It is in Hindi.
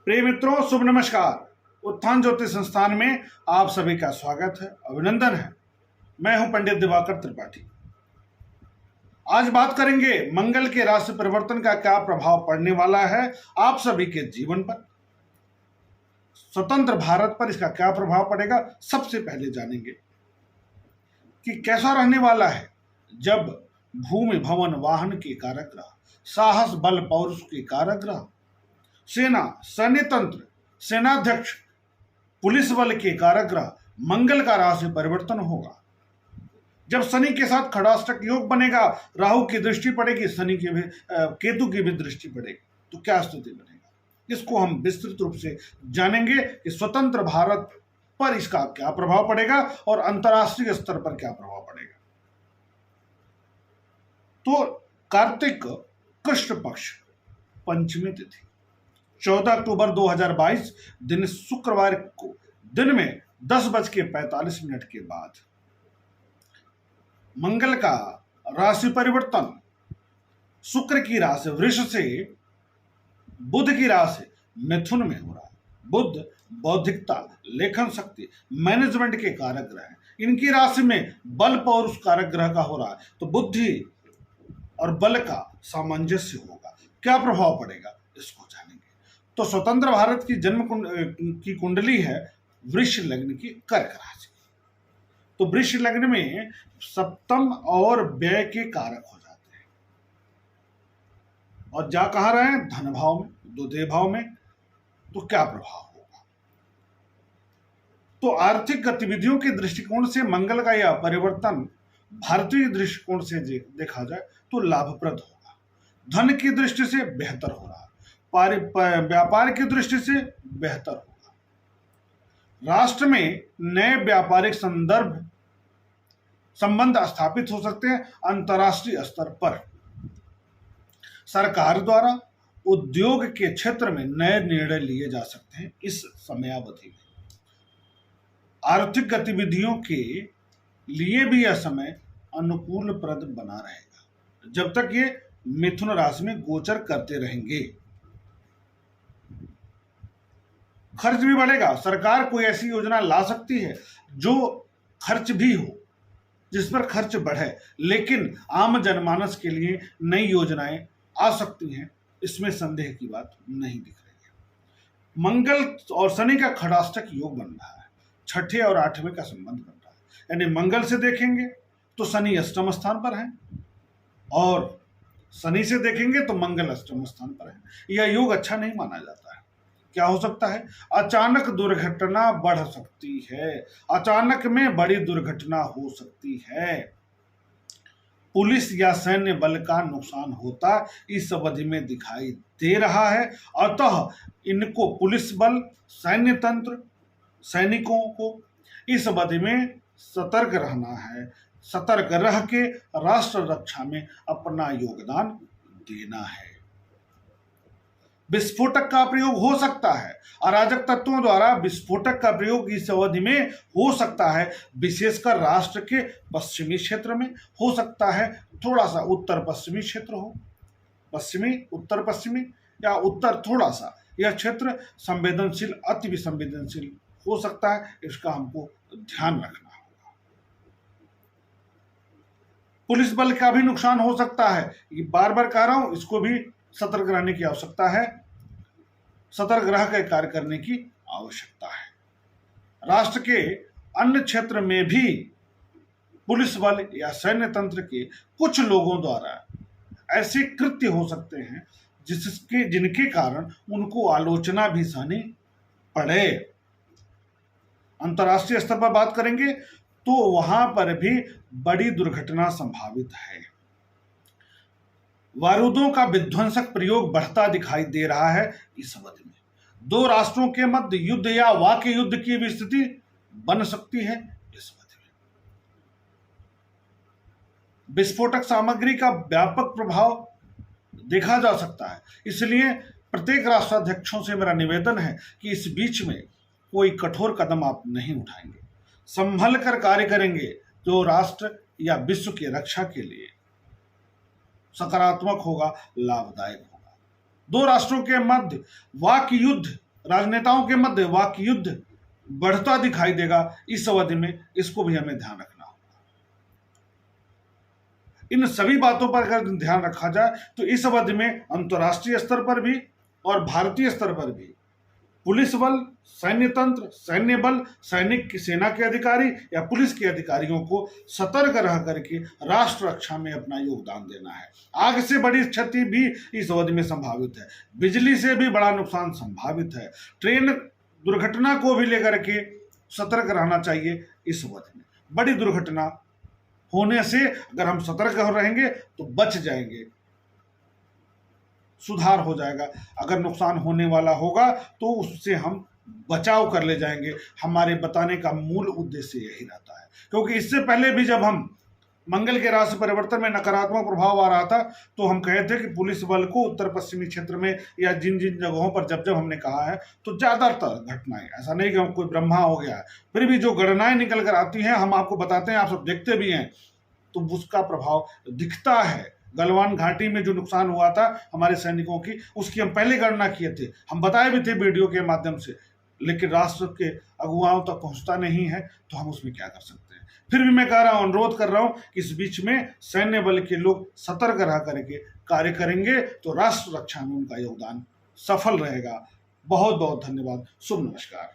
प्रिय मित्रों, शुभ नमस्कार। उत्थान ज्योति संस्थान में आप सभी का स्वागत है, अभिनंदन है। मैं हूं पंडित दिवाकर त्रिपाठी। आज बात करेंगे मंगल के राशि परिवर्तन का क्या प्रभाव पड़ने वाला है आप सभी के जीवन पर, स्वतंत्र भारत पर इसका क्या प्रभाव पड़ेगा। सबसे पहले जानेंगे कि कैसा रहने वाला है जब भूमि भवन वाहन के कारक ग्रह, साहस बल पौरुष के कारक ग्रह, सेना सैन्य तंत्र, सेनाध्यक्ष, पुलिस बल के कारक ग्रह मंगल का राशि परिवर्तन होगा। जब शनि के साथ खड़ाष्टक योग बनेगा, राहु की दृष्टि पड़ेगी, शनि की भी केतु की भी दृष्टि पड़ेगी, तो क्या स्थिति बनेगा, इसको हम विस्तृत रूप से जानेंगे कि स्वतंत्र भारत पर इसका क्या प्रभाव पड़ेगा और अंतर्राष्ट्रीय स्तर पर क्या प्रभाव पड़ेगा। तो कार्तिक कृष्ण पक्ष पंचमी तिथि 14 अक्टूबर 2022 दिन शुक्रवार को दिन में 10:45 के बाद मंगल का राशि परिवर्तन शुक्र की राशि वृष से बुध की राशि मिथुन में हो रहा है। बुध बौद्धिकता, लेखन शक्ति, मैनेजमेंट के कारक ग्रह हैं। इनकी राशि में बल पौरुष कारक ग्रह का हो रहा है, तो बुद्धि और बल का सामंजस्य होगा। क्या प्रभाव पड़ेगा इसको जानेंगे। तो स्वतंत्र भारत की जन्म की कुंडली है वृष लग्न की कर्क राशि। तो वृष लग्न में सप्तम और व्यय के कारक हो जाते हैं और जा कहां रहे हैं, धन भाव में, द्वितीय भाव में। तो क्या प्रभाव होगा। तो आर्थिक गतिविधियों के दृष्टिकोण से मंगल का यह परिवर्तन भारतीय दृष्टिकोण से देखा जाए तो लाभप्रद होगा। धन की दृष्टि से बेहतर हो रहा है, व्यापार की दृष्टि से बेहतर होगा। राष्ट्र में नए व्यापारिक संबंध स्थापित हो सकते हैं। अंतर्राष्ट्रीय स्तर पर सरकार द्वारा उद्योग के क्षेत्र में नए निर्णय लिए जा सकते हैं। इस समयावधि में आर्थिक गतिविधियों के लिए भी यह समय अनुकूलप्रद बना रहेगा जब तक ये मिथुन राशि में गोचर करते रहेंगे। खर्च भी बढ़ेगा। सरकार कोई ऐसी योजना ला सकती है जो खर्च भी हो, जिस पर खर्च बढ़े, लेकिन आम जनमानस के लिए नई योजनाएं आ सकती हैं, इसमें संदेह की बात नहीं दिख रही है। मंगल और शनि का खड़ाष्टक योग बन रहा है, छठे और आठवें का संबंध बन रहा है। यानी मंगल से देखेंगे तो शनि अष्टम स्थान पर है और शनि से देखेंगे तो मंगल अष्टम स्थान पर है। यह योग अच्छा नहीं माना जाता है। क्या हो सकता है, अचानक दुर्घटना बढ़ सकती है, अचानक में बड़ी दुर्घटना हो सकती है, पुलिस या सैन्य बल का नुकसान होता इस अवधि में दिखाई दे रहा है। अतः इनको पुलिस बल, सैन्य तंत्र, सैनिकों को इस अवधि में सतर्क रहना है। सतर्क रह के राष्ट्र रक्षा में अपना योगदान देना है। विस्फोटक का प्रयोग हो सकता है, अराजक तत्वों द्वारा विस्फोटक का प्रयोग इस अवधि में हो सकता है, विशेषकर राष्ट्र के पश्चिमी क्षेत्र में हो सकता है। थोड़ा सा उत्तर पश्चिमी क्षेत्र हो, पश्चिमी, उत्तर पश्चिमी या उत्तर, थोड़ा सा यह क्षेत्र संवेदनशील, अति संवेदनशील हो सकता है। इसका हमको ध्यान रखना होगा। पुलिस बल का भी नुकसान हो सकता है, ये बार बार कह रहा हूं, इसको भी सतर्क रहने की आवश्यकता है, सतर्क रह कर कार्य करने की आवश्यकता है। राष्ट्र के अन्य क्षेत्र में भी पुलिस बल या सैन्य तंत्र के कुछ लोगों द्वारा ऐसे कृत्य हो सकते हैं जिनके कारण उनको आलोचना भी सहनी पड़े। अंतर्राष्ट्रीय स्तर पर बात करेंगे तो वहां पर भी बड़ी दुर्घटना संभावित है। बारूदों का विध्वंसक प्रयोग बढ़ता दिखाई दे रहा है इस अवधि में। दो राष्ट्रों के मध्य युद्ध या वाक्य युद्ध की भी स्थिति बन सकती है इस अवधि में। विस्फोटक सामग्री का व्यापक प्रभाव देखा जा सकता है, इसलिए प्रत्येक राष्ट्राध्यक्षों से मेरा निवेदन है कि इस बीच में कोई कठोर कदम आप नहीं उठाएंगे, संभल कर कार्य करेंगे जो राष्ट्र या विश्व की रक्षा के लिए सकारात्मक होगा, लाभदायक होगा। दो राष्ट्रों के मध्य वाक्य युद्ध राजनेताओं के मध्य वाक युद्ध बढ़ता दिखाई देगा इस अवधि में, इसको भी हमें ध्यान रखना होगा। इन सभी बातों पर अगर ध्यान रखा जाए तो इस अवधि में अंतर्राष्ट्रीय स्तर पर भी और भारतीय स्तर पर भी पुलिस बल, सैन्य तंत्र, सैन्य बल, सैनिक सेना के अधिकारी या पुलिस के अधिकारियों को सतर्क रह करके राष्ट्र रक्षा में अपना योगदान देना है। आग से बड़ी क्षति भी इस अवधि में संभावित है, बिजली से भी बड़ा नुकसान संभावित है, ट्रेन दुर्घटना को भी लेकर के सतर्क रहना चाहिए। इस अवधि में बड़ी दुर्घटना होने से अगर हम सतर्क रहेंगे तो बच जाएंगे, सुधार हो जाएगा। अगर नुकसान होने वाला होगा तो उससे हम बचाव कर ले जाएंगे। हमारे बताने का मूल उद्देश्य यही रहता है, क्योंकि इससे पहले भी जब हम मंगल के राशि परिवर्तन में नकारात्मक प्रभाव आ रहा था तो हम कहे थे कि पुलिस बल को उत्तर पश्चिमी क्षेत्र में या जिन जिन जगहों पर जब जब हमने कहा है तो ज्यादातर घटनाएं, ऐसा नहीं कि कोई ब्रह्मा हो गया है, फिर भी जो गणनाएं निकल कर आती हैं हम आपको बताते हैं, आप सब देखते भी हैं, तो उसका प्रभाव दिखता है। गलवान घाटी में जो नुकसान हुआ था हमारे सैनिकों की, उसकी हम पहले गणना किए थे, हम बताए भी थे वीडियो के माध्यम से, लेकिन राष्ट्र के अगुवाओं तक पहुंचता नहीं है, तो हम उसमें क्या कर सकते हैं। फिर भी मैं कह रहा हूं, अनुरोध कर रहा हूं कि इस बीच में सैन्य बल के लोग सतर्क रह करके कार्य करेंगे तो राष्ट्र रक्षा में उनका योगदान सफल रहेगा। बहुत बहुत धन्यवाद। शुभ नमस्कार।